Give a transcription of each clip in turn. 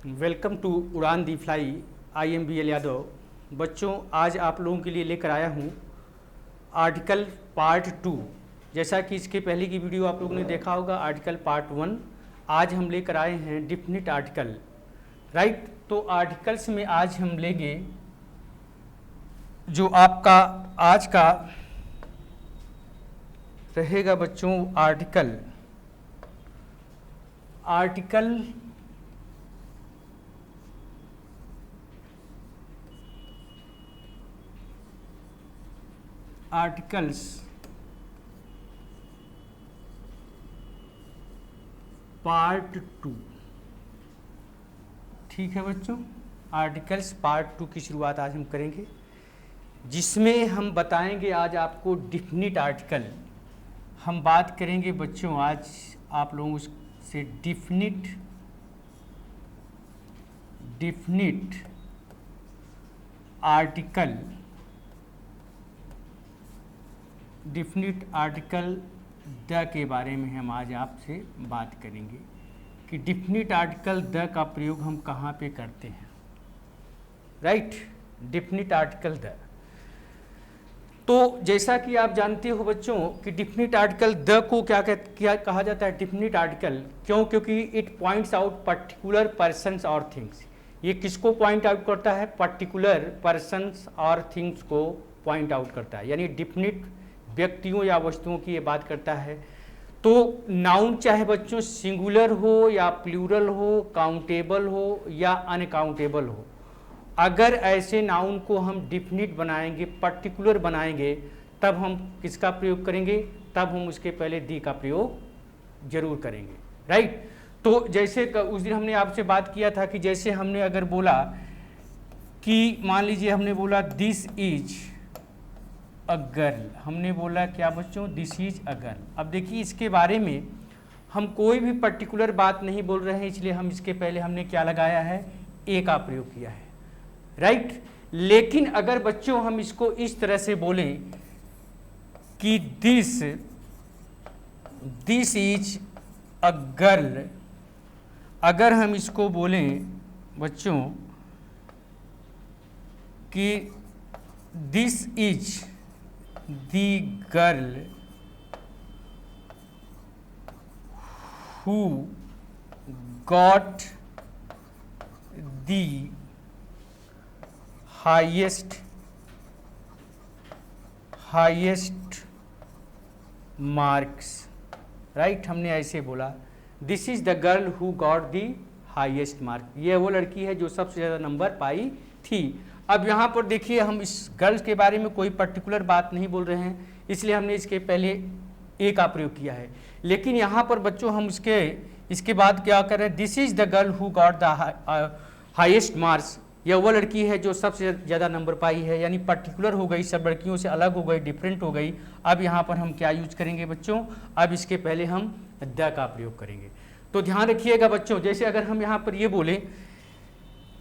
Welcome to Udaan the fly. I am B L Yadav. बच्चों, आज आप लोगों के लिए लेकर आया हूँ आर्टिकल पार्ट 2। जैसा कि इसके पहले की वीडियो आप लोगों ने देखा होगा आर्टिकल पार्ट 1। आज हम लेकर आए हैं डिफिनिट आर्टिकल, राइट। तो आर्टिकल्स में आज हम लेंगे जो आपका आज का रहेगा बच्चों आर्टिकल आर्टिकल्स पार्ट 2। ठीक है बच्चों, आर्टिकल्स पार्ट 2 की शुरुआत आज हम करेंगे, जिसमें हम बताएंगे आज आपको डिफिनिट आर्टिकल। हम बात करेंगे बच्चों आज आप लोगों से डिफिनिट आर्टिकल द के बारे में हम आज आपसे बात करेंगे कि डिफिनिट आर्टिकल द का प्रयोग हम कहाँ पे करते हैं, राइट। Definite article the. तो जैसा कि आप जानते हो बच्चों कि डिफिनिट आर्टिकल द को क्या कहा जाता है डिफिनिट आर्टिकल, क्योंकि it points out particular persons और थिंग्स। ये किसको पॉइंट आउट करता है? पर्टिकुलर पर्सन्स और थिंग्स को पॉइंट आउट करता है, यानी डिफिनिट व्यक्तियों या वस्तुओं की ये बात करता है। तो नाउन चाहे बच्चों सिंगुलर हो या प्लूरल हो, काउंटेबल हो या अनकाउंटेबल हो, अगर ऐसे नाउन को हम डिफिनिट बनाएंगे, पर्टिकुलर बनाएंगे, तब हम किसका प्रयोग करेंगे? तब हम उसके पहले दी का प्रयोग जरूर करेंगे, राइट। तो जैसे उस दिन हमने आपसे बात किया था कि जैसे हमने अगर बोला कि मान लीजिए हमने बोला दिस इज अ गर्ल, हमने बोला क्या बच्चों? This is a girl. अब देखिए इसके बारे में हम कोई भी पर्टिकुलर बात नहीं बोल रहे हैं, इसलिए हम इसके पहले हमने क्या लगाया है? ए का प्रयोग किया है, राइट। लेकिन अगर बच्चों हम इसको इस तरह से बोलें कि दिस इज अ गर्ल, अगर हम इसको बोलें बच्चों कि this is the girl who got the highest marks, right. हमने ऐसे बोला this is the girl who got the highest mark. ये वो लड़की है जो सबसे ज़्यादा नंबर पाई थी। अब यहाँ पर देखिए हम इस गर्ल्स के बारे में कोई पर्टिकुलर बात नहीं बोल रहे हैं, इसलिए हमने इसके पहले ए का प्रयोग किया है। लेकिन यहाँ पर बच्चों हम इसके बाद क्या कर रहे हैं? This is the girl who got the highest marks. यह वो लड़की है जो सबसे ज़्यादा नंबर पाई है, यानी पर्टिकुलर हो गई, सब लड़कियों से अलग हो गई, डिफरेंट हो गई। अब यहाँ पर हम क्या यूज करेंगे बच्चों? अब इसके पहले हम द का प्रयोग करेंगे। तो ध्यान रखिएगा बच्चों, जैसे अगर हम यहाँ पर ये बोलें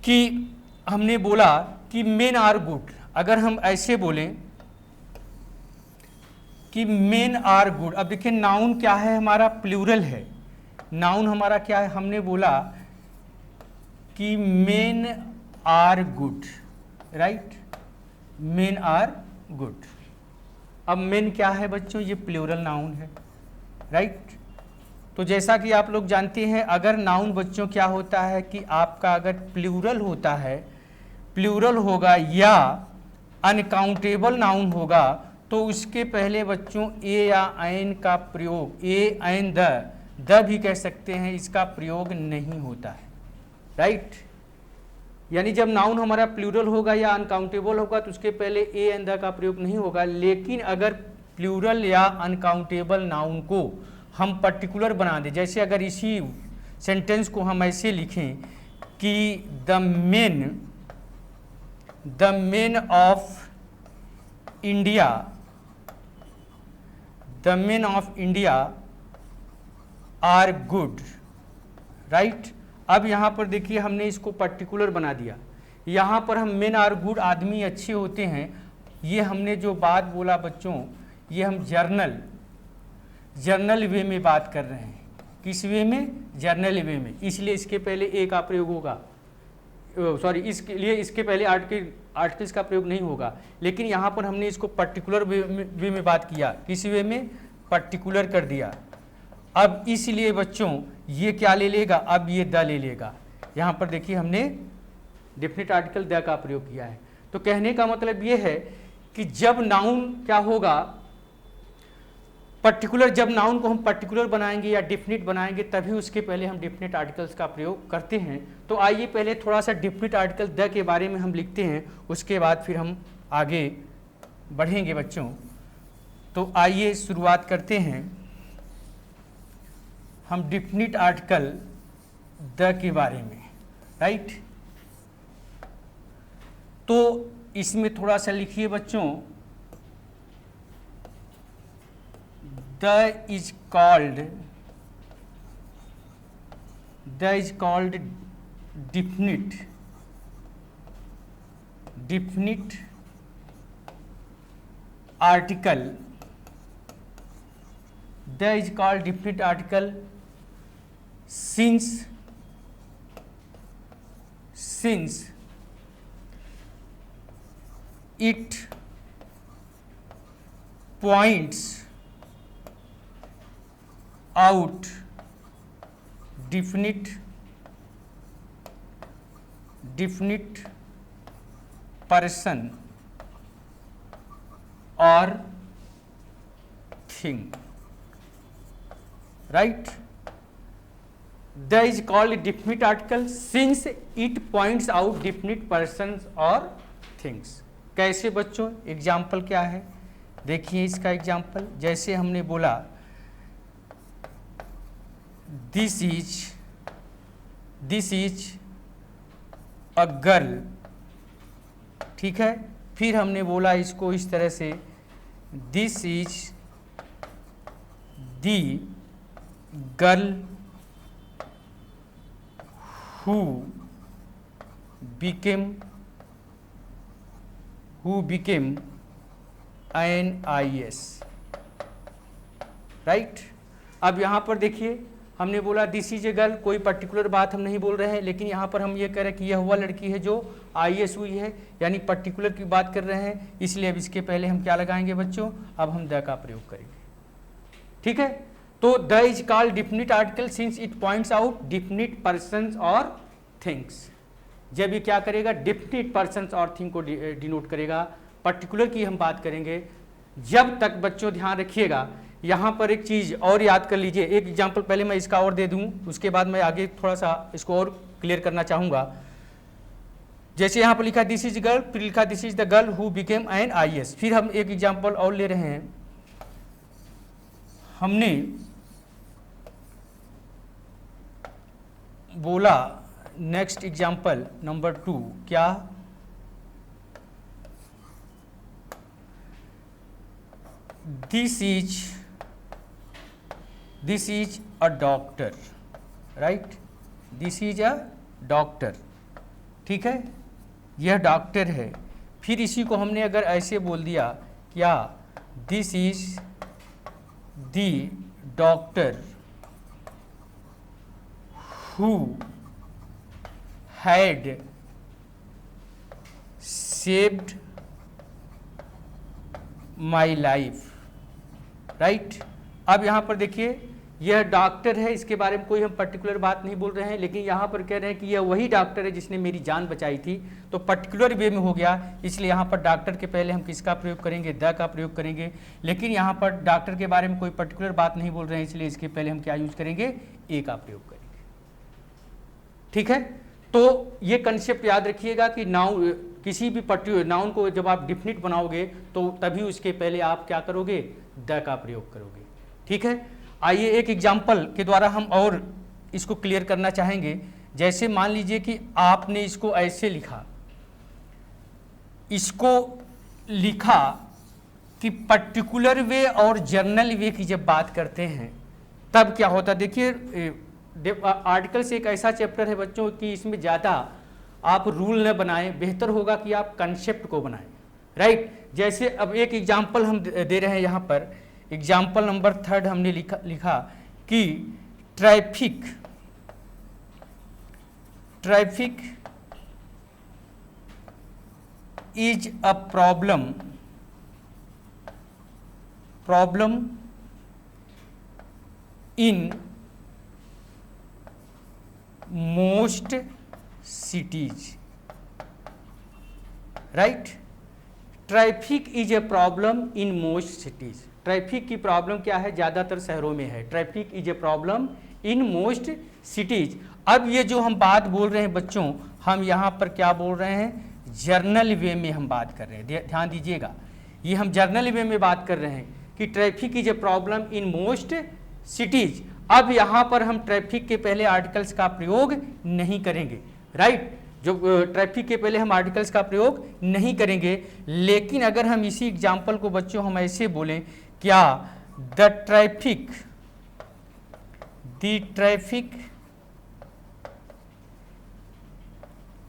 कि हमने बोला कि मेन आर गुड, अगर हम ऐसे बोलें कि मेन आर गुड। अब देखिए नाउन क्या है हमारा? प्लूरल है। नाउन हमारा क्या है? हमने बोला कि men are good, right. Men are good. अब मेन क्या है बच्चों? ये प्लूरल नाउन है, राइट। तो जैसा कि आप लोग जानते हैं अगर नाउन बच्चों क्या होता है कि आपका अगर प्लूरल होता है, प्लूरल होगा या अनकाउंटेबल नाउन होगा, तो उसके पहले बच्चों ए या ऐन का प्रयोग, ए ऐन द भी कह सकते हैं, इसका प्रयोग नहीं होता है, राइट। यानी जब नाउन हमारा प्लूरल होगा या अनकाउंटेबल होगा तो उसके पहले ए एंड द का प्रयोग नहीं होगा। लेकिन अगर प्लूरल या अनकाउंटेबल नाउन को हम पर्टिकुलर बना दें, जैसे अगर इसी सेंटेंस को हम ऐसे लिखें कि the men of India are good, right. अब यहाँ पर देखिए हमने इसको पर्टिकुलर बना दिया। यहाँ पर हम मेन आर गुड, आदमी अच्छे होते हैं, ये हमने जो बात बोला बच्चों, ये हम जर्नल वे में बात कर रहे हैं। किस वे में? जर्नल वे में, इसलिए इसके पहले ए का प्रयोग होगा, सॉरी इसके लिए इसके पहले आर्टिकल्स का प्रयोग नहीं होगा, लेकिन यहाँ पर हमने इसको पर्टिकुलर वे में बात किया। किस वे में? पर्टिकुलर कर दिया। अब इसलिए बच्चों ये क्या ले लेगा? अब ये द ले लेगा। यहाँ पर देखिए हमने डेफिनेट आर्टिकल द का प्रयोग किया है। तो कहने का मतलब ये है कि जब नाउन क्या होगा, पर्टिकुलर, जब नाउन को हम पर्टिकुलर बनाएंगे या डेफिनिट बनाएंगे तभी उसके पहले हम डेफिनेट आर्टिकल्स का प्रयोग करते हैं। तो आइए पहले थोड़ा सा डेफिनेट आर्टिकल द के बारे में हम लिखते हैं, उसके बाद फिर हम आगे बढ़ेंगे बच्चों। तो आइए शुरुआत करते हैं हम डेफिनेट आर्टिकल द के बारे में, राइट। तो इसमें थोड़ा सा लिखिए बच्चों, the is called definite article. The is called definite article since it points out definite person or thing, right. The is called definite article since it points out definite persons or things. कैसे बच्चों? Example क्या है, देखिए इसका example. जैसे हमने बोला this is a girl, ठीक है। फिर हमने बोला इसको इस तरह से, this is the girl who became an IAS, right. अब यहाँ पर देखिए हमने बोला दिस इज ए गर्ल, कोई पर्टिकुलर बात हम नहीं बोल रहे हैं, लेकिन यहाँ पर हम ये कह रहे हैं कि यह वह लड़की है जो IAS हुई है, यानी पर्टिकुलर की बात कर रहे हैं। इसलिए अब इसके पहले हम क्या लगाएंगे बच्चों? अब हम द का प्रयोग करेंगे, ठीक है। तो the is called definite article since it points out definite persons और थिंग्स। जब ये क्या करेगा? डेफिनिट पर्सन्स और थिंग को डिनोट करेगा। पर्टिकुलर की हम बात करेंगे जब तक, बच्चों ध्यान रखिएगा, यहाँ पर एक चीज़ और याद कर लीजिए। एक एग्जाम्पल पहले मैं इसका और दे दूँ, उसके बाद मैं आगे थोड़ा सा इसको और क्लियर करना चाहूँगा। जैसे यहाँ पर लिखा दिस इज गर्ल, फिर लिखा this is the girl who became an IAS। फिर हम एक एग्जाम्पल और ले रहे हैं, हमने बोला नेक्स्ट एग्जाम्पल नंबर 2, क्या? This is a doctor, right. This is a doctor, ठीक है, यह डॉक्टर है। फिर इसी को हमने अगर ऐसे बोल दिया, क्या? This is the doctor who had saved my life, right. अब यहाँ पर देखिए यह डॉक्टर है, इसके बारे में कोई हम पर्टिकुलर बात नहीं बोल रहे हैं, लेकिन यहाँ पर कह रहे हैं कि यह वही डॉक्टर है जिसने मेरी जान बचाई थी। तो पर्टिकुलर वे में हो गया, इसलिए यहाँ पर डॉक्टर के पहले हम किसका प्रयोग करेंगे? द का प्रयोग करेंगे। लेकिन यहाँ पर डॉक्टर के बारे में कोई पर्टिकुलर बात नहीं बोल रहे हैं, इसलिए इसके पहले हम क्या यूज करेंगे? ए का प्रयोग करेंगे, ठीक है। तो ये कंसेप्ट याद रखिएगा कि नाउन, किसी भी पर्टिकुलर नाउन को जब आप डिफिनिट बनाओगे तो तभी उसके पहले आप क्या करोगे? द का प्रयोग करोगे, ठीक है। आइए एक एग्जाम्पल के द्वारा हम और इसको क्लियर करना चाहेंगे। जैसे मान लीजिए कि आपने इसको ऐसे लिखा, इसको लिखा कि पर्टिकुलर वे और जर्नल वे की जब बात करते हैं तब क्या होता है। देखिए आर्टिकल्स एक ऐसा चैप्टर है बच्चों कि इसमें ज़्यादा आप रूल न बनाएं, बेहतर होगा कि आप कंसेप्ट को बनाएं, राइट। जैसे अब एक एग्जाम्पल हम दे रहे हैं यहाँ पर, एग्जाम्पल नंबर 3 हमने लिखा कि traffic is a problem in most cities, right. Traffic is a problem in most cities. Traffic की प्रॉब्लम क्या है, ज़्यादातर शहरों में है। Traffic is a problem in most cities. अब ये जो हम बात बोल रहे हैं बच्चों, हम यहाँ पर क्या बोल रहे हैं, जर्नल वे में हम बात कर रहे हैं। ध्यान दीजिएगा, ये हम जर्नल वे में बात कर रहे हैं कि traffic is a problem in most cities. अब यहाँ पर हम ट्रैफिक के पहले आर्टिकल्स का प्रयोग नहीं करेंगे, राइट। जो ट्रैफिक के पहले हम आर्टिकल्स का प्रयोग नहीं करेंगे, लेकिन अगर हम इसी एग्जाम्पल को बच्चों हम ऐसे बोलें, क्या the traffic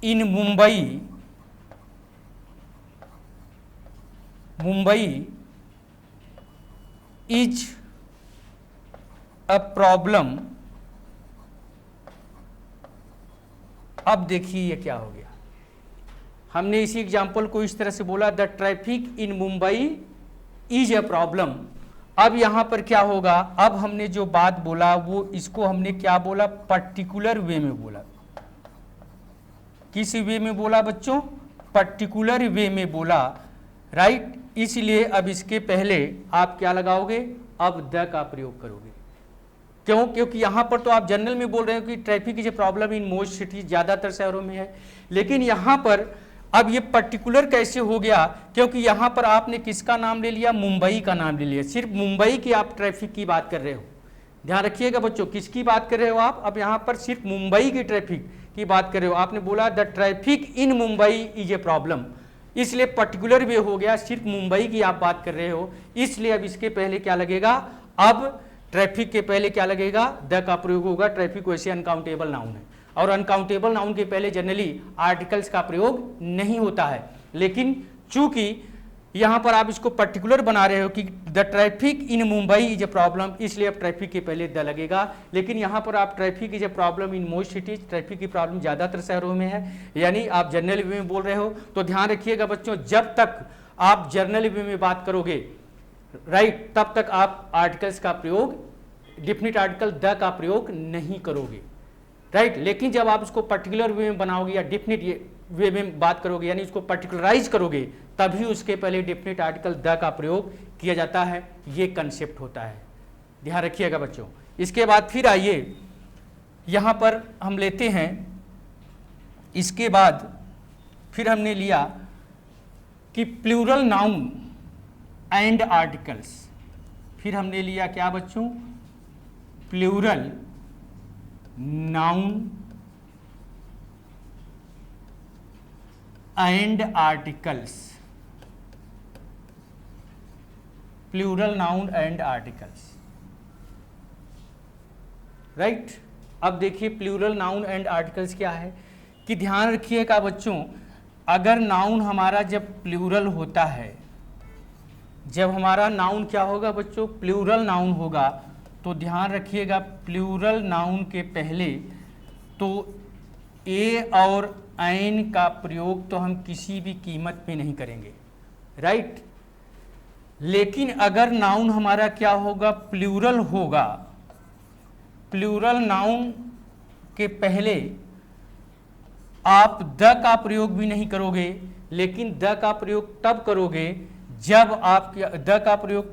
in Mumbai is a problem. अब देखिए ये क्या हो गया, हमने इसी एग्जाम्पल को इस तरह से बोला, the traffic in Mumbai is a problem. अब यहाँ पर क्या होगा, अब हमने जो बात बोला वो इसको हमने क्या बोला, पर्टिकुलर वे में बोला। किस वे में बोला बच्चों, पर्टिकुलर वे में बोला, राइट। इसलिए अब इसके पहले आप क्या लगाओगे, अब द का प्रयोग करोगे। क्यों, क्योंकि यहाँ पर तो आप जनरल में बोल रहे हो कि traffic is a problem in most cities, ज़्यादातर शहरों में है। लेकिन यहाँ पर अब ये पर्टिकुलर कैसे हो गया, क्योंकि यहाँ पर आपने किसका नाम ले लिया, मुंबई का नाम ले लिया। सिर्फ मुंबई की आप ट्रैफिक की बात कर रहे हो। ध्यान रखिएगा बच्चों, किसकी बात कर रहे हो आप, अब यहाँ पर सिर्फ मुंबई की ट्रैफिक की बात कर रहे हो। आपने बोला the traffic in Mumbai is a problem, इसलिए पर्टिकुलर वे हो गया, सिर्फ मुंबई की आप बात कर रहे हो। इसलिए अब इसके पहले क्या लगेगा, अब ट्रैफिक के पहले क्या लगेगा, द का प्रयोग होगा। ट्रैफिक वैसे अनकाउंटेबल नाउन है और अनकाउंटेबल नाउन के पहले जनरली आर्टिकल्स का प्रयोग नहीं होता है। लेकिन चूंकि यहाँ पर आप इसको पर्टिकुलर बना रहे हो कि the traffic in Mumbai is a problem, इसलिए अब ट्रैफिक के पहले द लगेगा। लेकिन यहाँ पर आप traffic is a problem in most cities, traffic की प्रॉब्लम ज़्यादातर शहरों में है, यानी आप जनरल वे में बोल रहे हो। तो ध्यान रखिएगा बच्चों, जब तक आप जनरल वे में बात करोगे, राइट, तब तक आप आर्टिकल्स का प्रयोग, डिफिनिट आर्टिकल द का प्रयोग नहीं करोगे, राइट। लेकिन जब आप इसको पर्टिकुलर वे में बनाओगे या डिफिनिट वे में बात करोगे, यानी इसको पर्टिकुलराइज करोगे, तभी उसके पहले डिफिनिट आर्टिकल द का प्रयोग किया जाता है। ये कंसेप्ट होता है, ध्यान रखिएगा बच्चों। इसके बाद फिर आइए यहाँ पर हम लेते हैं, इसके बाद फिर हमने लिया कि प्लूरल नाउन एंड आर्टिकल्स। फिर हमने लिया क्या बच्चों, plural noun and articles, plural noun and articles, right. अब देखिए प्लूरल नाउन एंड आर्टिकल्स क्या है, कि ध्यान रखिएगा बच्चों, अगर नाउन हमारा जब प्लूरल होता है, जब हमारा नाउन क्या होगा बच्चों, प्लूरल नाउन होगा, तो ध्यान रखिएगा प्लूरल नाउन के पहले तो ए और ऐन का प्रयोग तो हम किसी भी कीमत पे नहीं करेंगे, राइट। लेकिन अगर नाउन हमारा क्या होगा, प्लूरल होगा, प्लूरल नाउन के पहले आप द का प्रयोग भी नहीं करोगे, लेकिन द का प्रयोग तब करोगे जब आप द का प्रयोग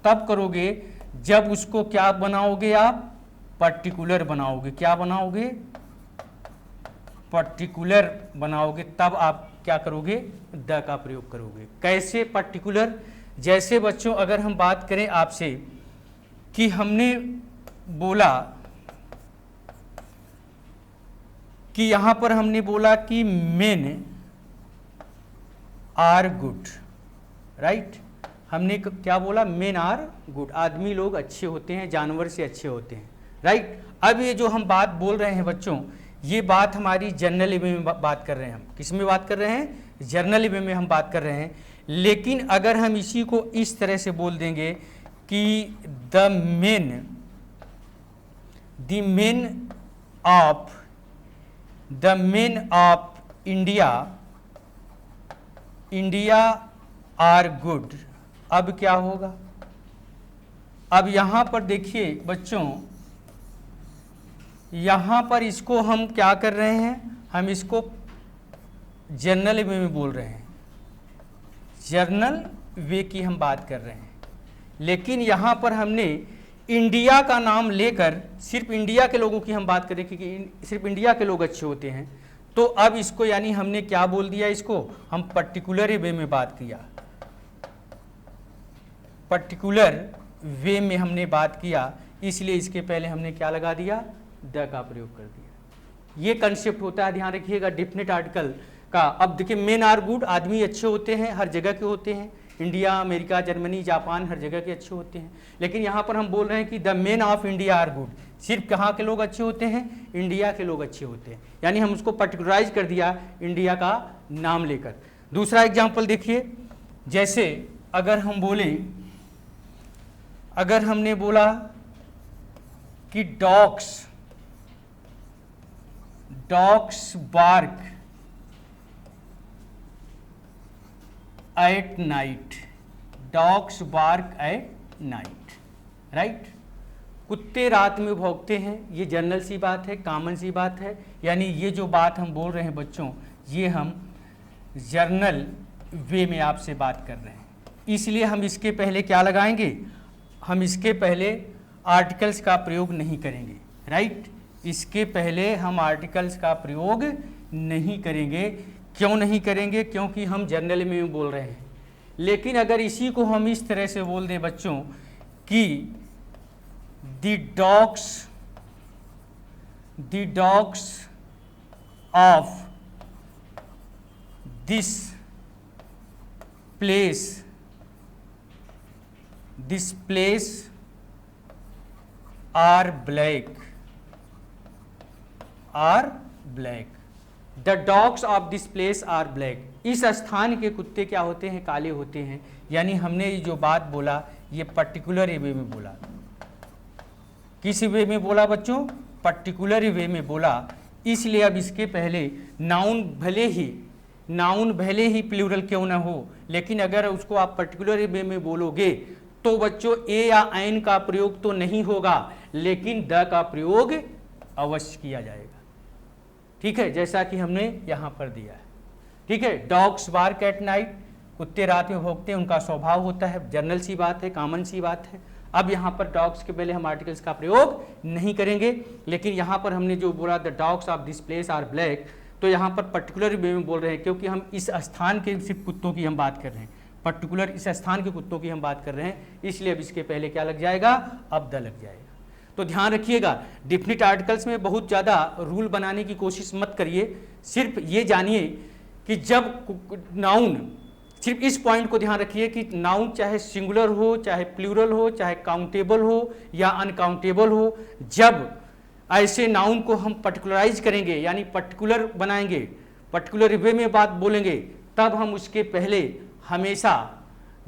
तब करोगे जब उसको क्या बनाओगे, आप पर्टिकुलर बनाओगे। क्या बनाओगे, पर्टिकुलर बनाओगे, तब आप क्या करोगे, द का प्रयोग करोगे। कैसे पर्टिकुलर, जैसे बच्चों अगर हम बात करें आपसे कि हमने बोला कि यहाँ पर हमने बोला कि मेन आर गुड, राइट। हमने क्या बोला, मेन आर गुड, आदमी लोग अच्छे होते हैं, जानवर से अच्छे होते हैं, राइट। अब ये जो हम बात बोल रहे हैं बच्चों, ये बात हमारी जर्नल वे में बात कर रहे हैं। हम किस में बात कर रहे हैं, जर्नल वे में हम बात कर रहे हैं। लेकिन अगर हम इसी को इस तरह से बोल देंगे कि the men of India India are good. अब क्या होगा, अब यहाँ पर देखिए बच्चों, यहाँ पर इसको हम क्या कर रहे हैं, हम इसको जर्नल वे में बोल रहे हैं, जर्नल वे की हम बात कर रहे हैं। लेकिन यहाँ पर हमने इंडिया का नाम लेकर सिर्फ इंडिया के लोगों की हम बात करें क्योंकि सिर्फ इंडिया के लोग अच्छे होते हैं, तो अब इसको यानी हमने क्या बोल दिया, इसको हम पर्टिकुलर वे में बात किया, पर्टिकुलर वे में हमने बात किया, इसलिए इसके पहले हमने क्या लगा दिया, द का प्रयोग कर दिया। ये कंसेप्ट होता है, ध्यान रखिएगा डेफिनेट आर्टिकल का। अब देखिए मेन आर गुड, आदमी अच्छे होते हैं, हर जगह के होते हैं, इंडिया, अमेरिका, जर्मनी, जापान, हर जगह के अच्छे होते हैं। लेकिन यहाँ पर हम बोल रहे हैं कि the men of India are good, सिर्फ कहाँ के लोग अच्छे होते हैं, इंडिया के लोग अच्छे होते हैं, यानी हम उसको पर्टिकुलराइज कर दिया इंडिया का नाम लेकर। दूसरा एग्जाम्पल देखिए, जैसे अगर हम बोले, अगर हमने बोला कि dogs bark at night, dogs bark at night, right, कुत्ते रात में भौंकते हैं, ये जनरल सी बात है, कॉमन सी बात है, यानी ये जो बात हम बोल रहे हैं बच्चों, ये हम जर्नल वे में आपसे बात कर रहे हैं। इसलिए हम इसके पहले क्या लगाएंगे, हम इसके पहले आर्टिकल्स का प्रयोग नहीं करेंगे, राइट, इसके पहले हम आर्टिकल्स का प्रयोग नहीं करेंगे। क्यों नहीं करेंगे, क्योंकि हम जर्नल में बोल रहे हैं। लेकिन अगर इसी को हम इस तरह से बोल दें बच्चों कि the dogs of this place are black, the dogs of this place are black, इस स्थान के कुत्ते क्या होते हैं, काले होते हैं। यानी हमने ये जो बात बोला, ये पर्टिकुलर वे में बोला। किस वे में बोला बच्चों, पर्टिकुलर वे में बोला। इसलिए अब इसके पहले नाउन भले ही प्लूरल क्यों ना हो, लेकिन अगर उसको आप पर्टिकुलर वे में बोलोगे तो बच्चों ए या एन का प्रयोग तो नहीं होगा, लेकिन द का प्रयोग अवश्य किया जाएगा। ठीक है, जैसा कि हमने यहाँ पर दिया है। ठीक है, डॉग्स बार्क एट नाइट, कुत्ते रात में भौंकते हैं, उनका स्वभाव होता है, जनरल सी बात है, कॉमन सी बात है। अब यहाँ पर डॉग्स के पहले हम आर्टिकल्स का प्रयोग नहीं करेंगे, लेकिन यहाँ पर हमने जो बोला the dogs of this place are black, तो यहाँ पर पर्टिकुलर वे में बोल रहे हैं, क्योंकि हम इस स्थान के सिर्फ कुत्तों की हम बात कर रहे हैं, पर्टिकुलर इस स्थान के कुत्तों की हम बात कर रहे हैं, इसलिए अब इसके पहले क्या लग जाएगा, अब द लग जाएगा। तो ध्यान रखिएगा, डेफिनिट आर्टिकल्स में बहुत ज़्यादा रूल बनाने की कोशिश मत करिए, सिर्फ ये जानिए कि जब नाउन, सिर्फ इस पॉइंट को ध्यान रखिए कि नाउन चाहे सिंगुलर हो, चाहे प्लूरल हो, चाहे काउंटेबल हो या अनकाउंटेबल हो, जब ऐसे नाउन को हम पर्टिकुलराइज करेंगे यानी पर्टिकुलर बनाएंगे, पर्टिकुलर वे में बात बोलेंगे, तब हम उसके पहले हमेशा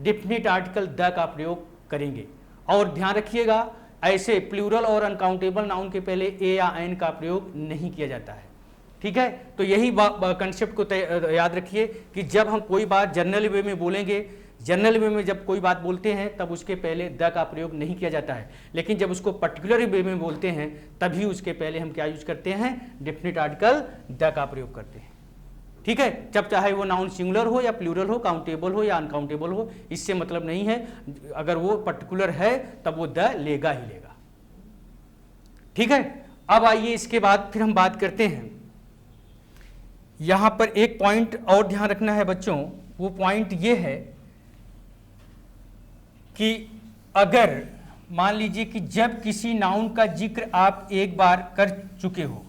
डेफिनिट आर्टिकल द का प्रयोग करेंगे। और ध्यान रखिएगा, ऐसे प्लूरल और अनकाउंटेबल नाउन के पहले ए या एन का प्रयोग नहीं किया जाता है। ठीक है, तो यही कंसेप्ट को याद रखिए कि जब हम कोई बात जनरल वे में बोलेंगे, जनरल वे में जब कोई बात बोलते हैं तब उसके पहले द का प्रयोग नहीं किया जाता है, लेकिन जब उसको पर्टिकुलर वे में बोलते हैं तभी उसके पहले हम क्या यूज करते हैं, डेफिनिट आर्टिकल द का प्रयोग करते हैं। ठीक है, जब चाहे वो नाउन सिंगुलर हो या प्लूरल हो, काउंटेबल हो या अनकाउंटेबल हो, इससे मतलब नहीं है, अगर वो पर्टिकुलर है तब वो द लेगा ही लेगा। ठीक है, अब आइए इसके बाद फिर हम बात करते हैं, यहां पर एक पॉइंट और ध्यान रखना है बच्चों, वो पॉइंट ये है कि अगर मान लीजिए कि जब किसी नाउन का जिक्र आप एक बार कर चुके हो,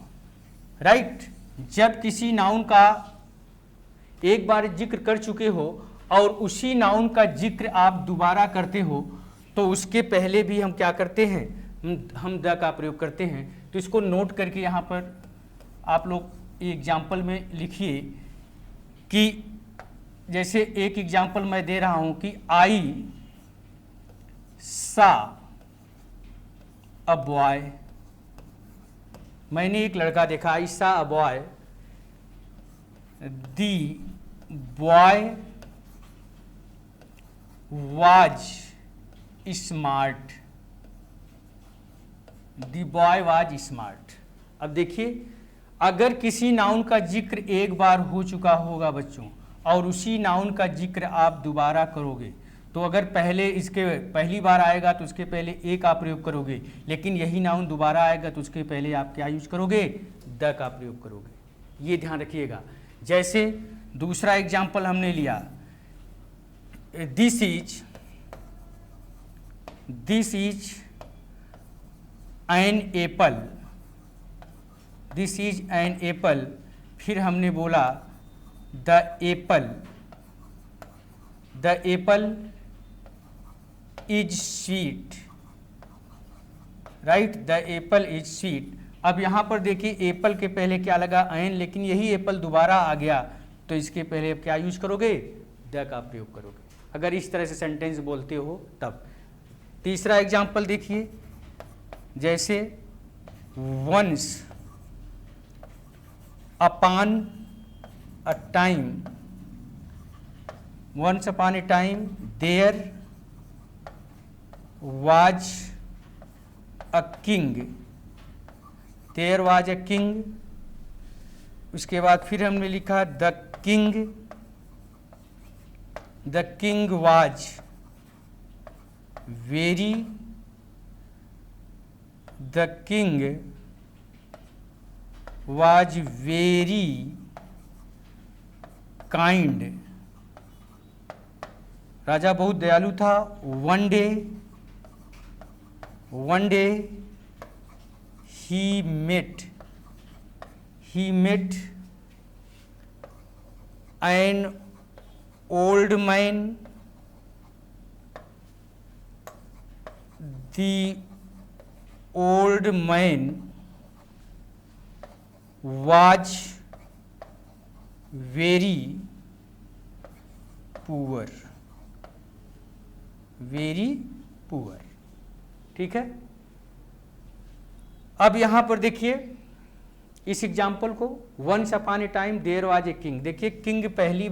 राइट, जब किसी नाउन का एक बार जिक्र कर चुके हो और उसी नाउन का जिक्र आप दोबारा करते हो, तो उसके पहले भी हम क्या करते हैं, हम द का प्रयोग करते हैं। तो इसको नोट करके यहाँ पर आप लोग एग्जाम्पल में लिखिए कि जैसे एक एग्जाम्पल मैं दे रहा हूं कि आई सा अ बॉय, मैंने एक लड़का देखा, आई सा a boy, the boy was smart, the boy was smart. अब देखिए, अगर किसी नाउन का जिक्र एक बार हो चुका होगा बच्चों और उसी नाउन का जिक्र आप दोबारा करोगे, तो अगर पहले इसके पहली बार आएगा तो उसके पहले एक आप प्रयोग करोगे, लेकिन यही नाउन दोबारा आएगा तो उसके पहले आप क्या यूज करोगे, द का प्रयोग करोगे। ये ध्यान रखिएगा। जैसे दूसरा एग्जाम्पल हमने लिया, this is an apple, this is an apple. फिर हमने बोला the Apple is sweet, right, the Apple is sweet. अब यहाँ पर देखिए एप्पल के पहले क्या लगा, एन, लेकिन यही एप्पल दोबारा आ गया तो इसके पहले अब क्या यूज करोगे, द का प्रयोग करोगे, अगर इस तरह से सेंटेंस बोलते हो तब। तीसरा एग्जाम्पल देखिए, जैसे once upon a time, once upon a time there was a king, there was a king. उसके बाद फिर हमने लिखा the king was very, the king was very kind, राजा बहुत दयालु था। One day he met an old man, the old man was very poor, ठीक है। अब यहां पर देखिए इस एग्जाम्पल को, once upon a time there was a king. देखिए किंग पहली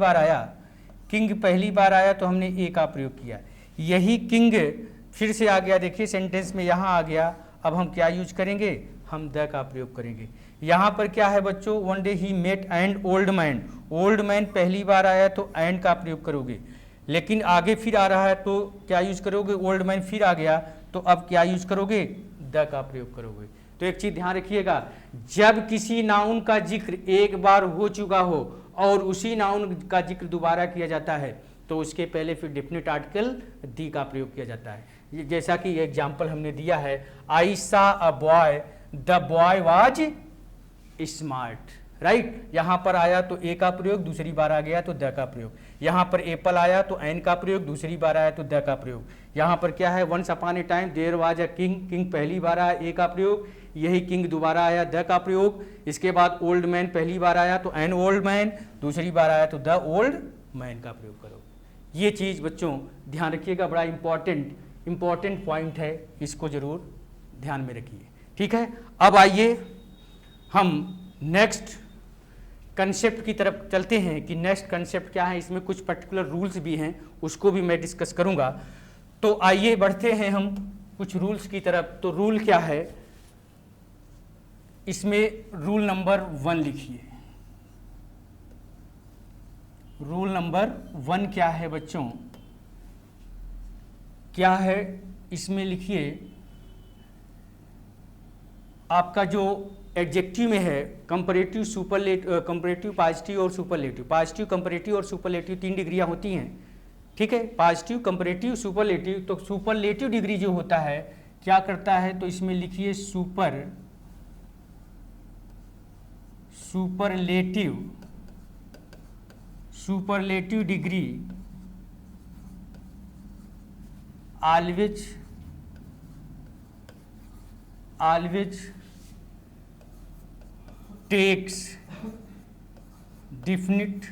बार आया तो हमने ए का प्रयोग किया, यही किंग फिर से आ गया, देखिए सेंटेंस में यहां आ गया। अब हम क्या यूज करेंगे, हम द का प्रयोग करेंगे। यहां पर क्या है बच्चों, one day he met and old man, old man पहली बार आया तो एंड का प्रयोग करोगे, लेकिन आगे फिर आ रहा है तो क्या यूज करोगे, ओल्ड मैन फिर आ गया तो अब क्या यूज करोगे, द का प्रयोग करोगे। तो एक चीज ध्यान रखिएगा, जब किसी नाउन का जिक्र एक बार हो चुका हो और उसी नाउन का जिक्र दोबारा किया जाता है तो उसके पहले फिर डेफिनेट आर्टिकल दी का प्रयोग किया जाता है। जैसा कि एग्जाम्पल हमने दिया है, आई सा a boy, the boy was smart, right. यहां पर आया तो ए का प्रयोग, दूसरी बार आ गया तो द का प्रयोग। यहां पर एप्पल आया तो एन का प्रयोग, दूसरी बार आया तो द का प्रयोग। यहां पर क्या है, once upon a time there was a king, king पहली बार आया ए का प्रयोग, यही किंग दोबारा आया द का प्रयोग। इसके बाद ओल्ड मैन पहली बार आया तो एन ओल्ड मैन, दूसरी बार आया तो द ओल्ड मैन का प्रयोग करो। ये चीज बच्चों ध्यान रखिएगा, बड़ा इंपॉर्टेंट पॉइंट है, इसको जरूर ध्यान में रखिए, ठीक है। अब आइए हम नेक्स्ट कंसेप्ट की तरफ चलते हैं कि नेक्स्ट कंसेप्ट क्या है, इसमें कुछ पर्टिकुलर रूल्स भी हैं, उसको भी मैं डिस्कस करूंगा। तो आइए बढ़ते हैं हम कुछ रूल्स की तरफ। तो रूल क्या है, इसमें रूल नंबर 1 लिखिए। रूल नंबर 1 क्या है बच्चों, क्या है इसमें लिखिए, आपका जो एडजेक्टिव में है कंपैरेटिव, सुपरलेटिव, कंपैरेटिव, पॉजिटिव और सुपरलेटिव। पॉजिटिव, कंपैरेटिव और सुपरलेटिव 3 डिग्रियां होती हैं, ठीक है। Positive, comparative, superlative. तो सुपरलेटिव डिग्री जो होता है क्या करता है, तो इसमें लिखिए superlative degree always takes definite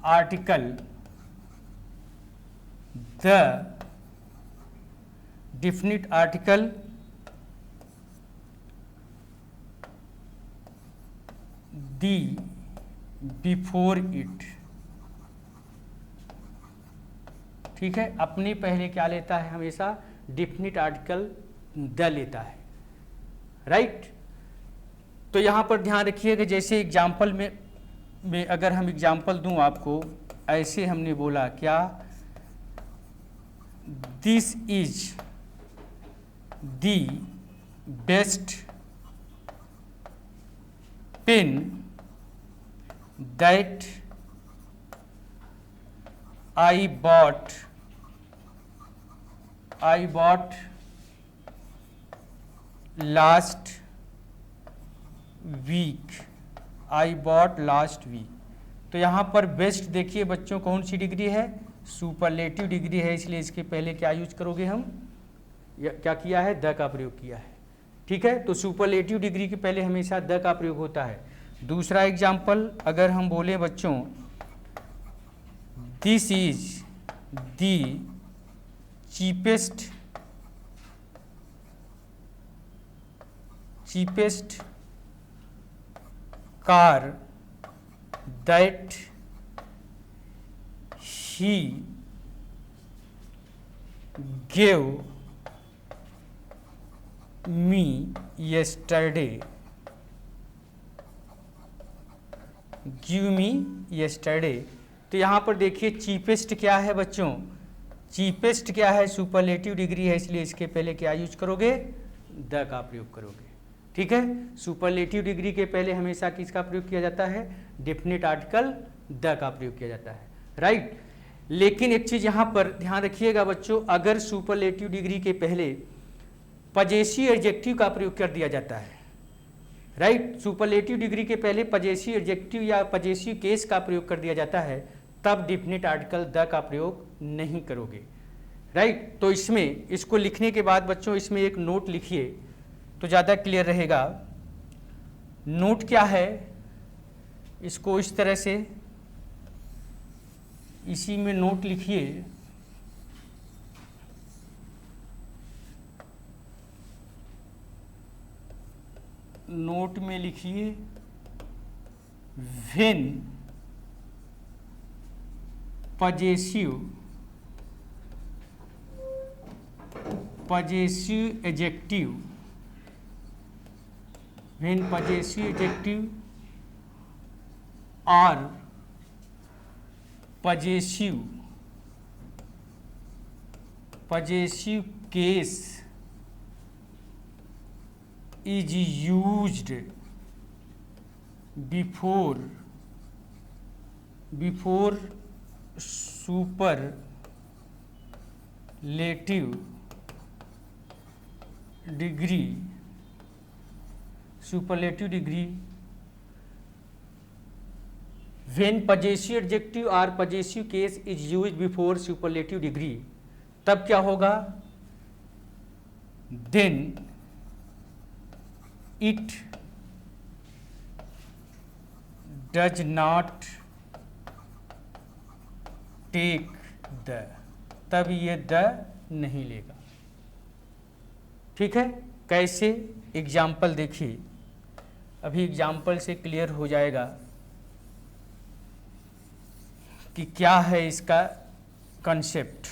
article. The definite article the before it. ठीक है, अपने पहले क्या लेता है, हमेशा डिफिनिट आर्टिकल द लेता है, राइट। तो यहाँ पर ध्यान रखिएगा, जैसे एग्जाम्पल में अगर हम एग्जाम्पल दूं आपको, ऐसे हमने बोला क्या, this is the best pen that I bought last week। तो यहाँ पर बेस्ट देखिए बच्चों कौन सी डिग्री है, सुपरलेटिव डिग्री है, इसलिए इसके पहले क्या यूज करोगे हम, क्या किया है, द का प्रयोग किया है। ठीक है, तो सुपरलेटिव डिग्री के पहले हमेशा द का प्रयोग होता है। दूसरा एग्जाम्पल अगर हम बोले बच्चों, This is the cheapest car that he gave me yesterday। तो यहाँ पर देखिए चीपेस्ट क्या है बच्चों, चीपेस्ट क्या है, सुपरलेटिव डिग्री है, इसलिए इसके पहले क्या यूज करोगे, द का प्रयोग करोगे। ठीक है, सुपरलेटिव डिग्री के पहले हमेशा किसका प्रयोग किया जाता है, डेफिनेट आर्टिकल द का प्रयोग किया जाता है, राइट। लेकिन एक चीज यहाँ पर ध्यान रखिएगा बच्चों, अगर सुपरलेटिव डिग्री के पहले पजेसिव एडजेक्टिव का प्रयोग कर दिया जाता है, राइट, सुपरलेटिव डिग्री के पहले पजेसिव एडजेक्टिव या पजेसिव केस का प्रयोग कर दिया जाता है, तब डिफिनिट आर्टिकल द का प्रयोग नहीं करोगे, राइट। तो इसमें इसको लिखने के बाद बच्चों इसमें एक नोट लिखिए तो ज़्यादा क्लियर रहेगा। नोट क्या है, इसको इस तरह से इसी में नोट लिखिए, नोट में लिखिए when possessive adjective, when possessive adjective और possessive case is used before superlative degree, when possessive adjective or possessive case is used before superlative degree, तब क्या होगा, then it does not take the, तब ये the नहीं लेगा। ठीक है, कैसे, एग्जाम्पल देखिए, अभी एग्जाम्पल से क्लियर हो जाएगा कि क्या है इसका कंसेप्ट,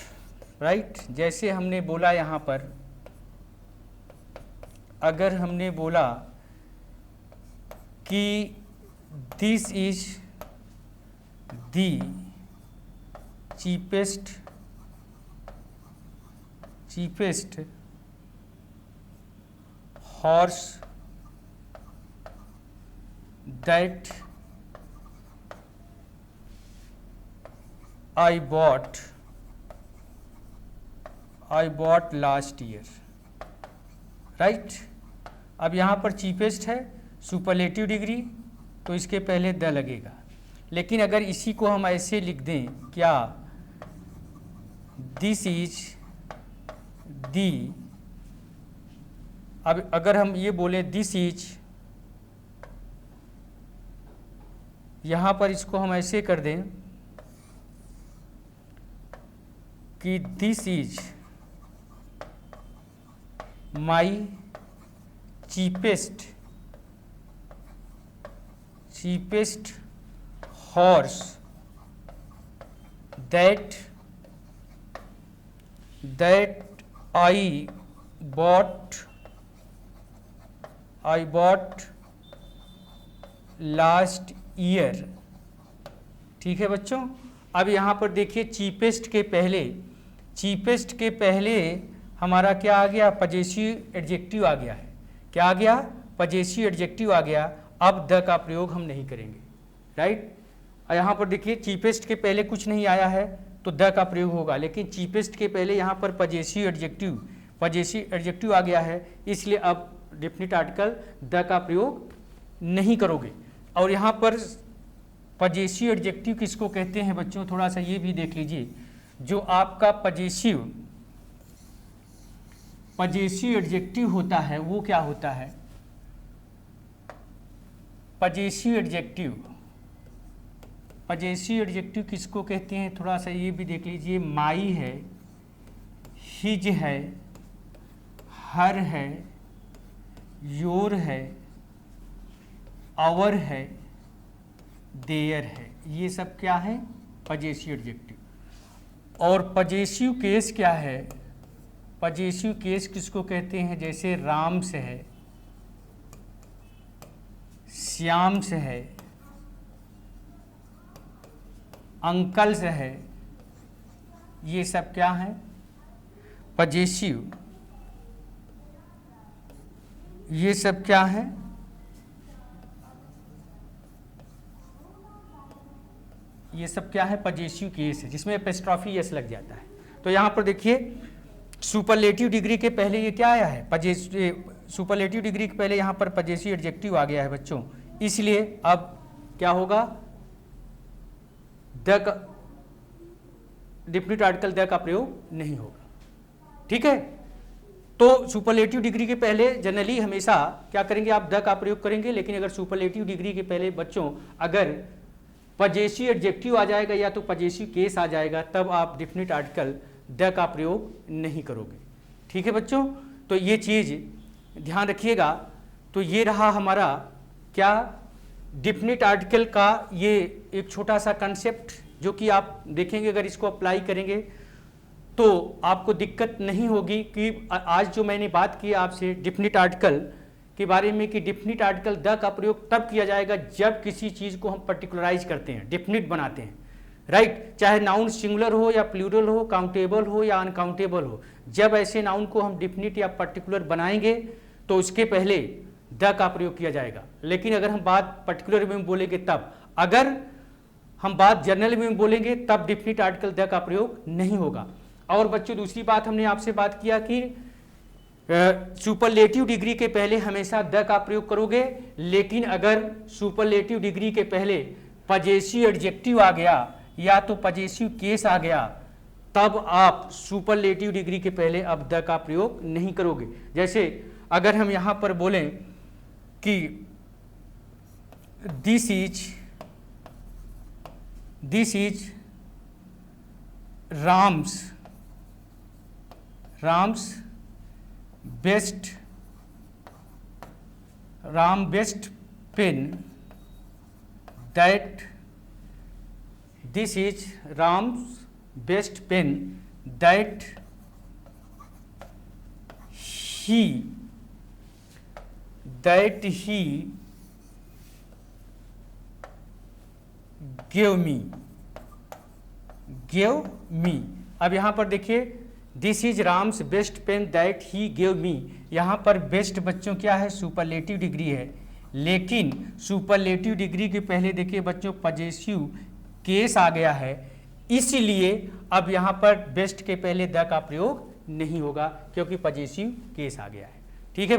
राइट। जैसे हमने बोला यहाँ पर, अगर हमने बोला कि this is the cheapest horse that I bought last year, right. अब यहाँ पर चीपेस्ट है, सुपरलेटिव डिग्री, तो इसके पहले द लगेगा। लेकिन अगर इसी को हम ऐसे लिख दें, क्या, दिस इज दी, अब अगर हम ये बोले दिस इज, यहाँ पर इसको हम ऐसे कर दें कि this is my cheapest horse that I bought last year. ठीक है बच्चों, अब यहाँ पर देखिए चीपेस्ट के पहले हमारा क्या आ गया, पजेसिव एडजेक्टिव आ गया है। क्या आ गया, पजेसिव एडजेक्टिव आ गया। अब द का प्रयोग हम नहीं करेंगे, राइट। यहाँ पर देखिए चीपेस्ट के पहले कुछ नहीं आया है तो द का प्रयोग होगा, लेकिन चीपेस्ट के पहले यहाँ पर पजेसिव एडजेक्टिव आ गया है, इसलिए अब डेफिनिट आर्टिकल द का प्रयोग नहीं करोगे। और यहाँ पर पजेसिव एडजेक्टिव किसको कहते हैं बच्चों, थोड़ा सा ये भी देख लीजिए। जो आपका पजेसिव एडजेक्टिव होता है वो क्या होता है, पजेसिव एडजेक्टिव किसको कहते हैं, थोड़ा सा ये भी देख लीजिए। माई है, हिज है, हर है, योर है, आवर है, देयर है, ये सब क्या है, पजेसिव एडजेक्टिव। और पजेसिव केस क्या है, पजेसिव केस किसको कहते हैं, जैसे राम से है, श्याम से है, अंकल से है, ये सब क्या है, पजेसिव। ये सब क्या है, ये सब क्या है, पजेसिव केस है, जिसमें एपोस्ट्रोफी एस लग जाता है। तो यहाँ पर देखिए सुपरलेटिव डिग्री के पहले ये क्या आया है, सुपरलेटिव डिग्री के पहले यहाँ पर पजेसिव एडजेक्टिव आ गया है बच्चों, इसलिए अब क्या होगा, द का डेफिनिट आर्टिकल द का प्रयोग नहीं होगा। ठीक है, तो सुपरलेटिव डिग्री के पहले जनरली हमेशा क्या करेंगे, आप द का प्रयोग करेंगे, लेकिन अगर सुपरलेटिव डिग्री के पहले बच्चों अगर पजेसिव एडजेक्टिव आ जाएगा या तो पजेसिव केस आ जाएगा, तब आप डेफिनिट आर्टिकल द का प्रयोग नहीं करोगे। ठीक है बच्चों, तो ये चीज़ ध्यान रखिएगा। तो ये रहा हमारा क्या, डेफिनिट आर्टिकल का ये एक छोटा सा कंसेप्ट, जो कि आप देखेंगे अगर इसको अप्लाई करेंगे तो आपको दिक्कत नहीं होगी। कि आज जो मैंने बात की आपसे डेफिनिट आर्टिकल के बारे में, कि डेफिनिट आर्टिकल द का प्रयोग तब किया जाएगा जब किसी चीज़ को हम पर्टिकुलराइज करते हैं, डेफिनिट बनाते हैं, राइट। चाहे नाउन सिंगुलर हो या प्लूरल हो, काउंटेबल हो या अनकाउंटेबल हो, जब ऐसे नाउन को हम डेफिनिट या पर्टिकुलर बनाएंगे तो उसके पहले द का प्रयोग किया जाएगा। लेकिन अगर हम बात पर्टिकुलर में बोलेंगे तब, अगर हम बात जनरल में बोलेंगे तब डेफिनिट आर्टिकल द का प्रयोग नहीं होगा। और बच्चों दूसरी बात हमने आपसे बात किया कि सुपरलेटिव डिग्री के पहले हमेशा द का प्रयोग करोगे, लेकिन अगर सुपरलेटिव डिग्री के पहले पजेसिव एडजेक्टिव आ गया या तो पजेसिव केस आ गया, तब आप सुपरलेटिव डिग्री के पहले अब द का प्रयोग नहीं करोगे। जैसे अगर हम यहाँ पर बोलें कि this is Ram's best pen, that this is Ram's best pen that he gave me। अब यहाँ पर देखिए this is Ram's best pen that he gave me, यहाँ पर बेस्ट बच्चों क्या है, सुपरलेटिव डिग्री है, लेकिन सुपरलेटिव डिग्री के पहले देखिए बच्चों पजेसिव केस आ गया है, इसलिए अब यहाँ पर बेस्ट के पहले द का प्रयोग नहीं होगा क्योंकि पजेसिव केस आ गया है। ठीक है।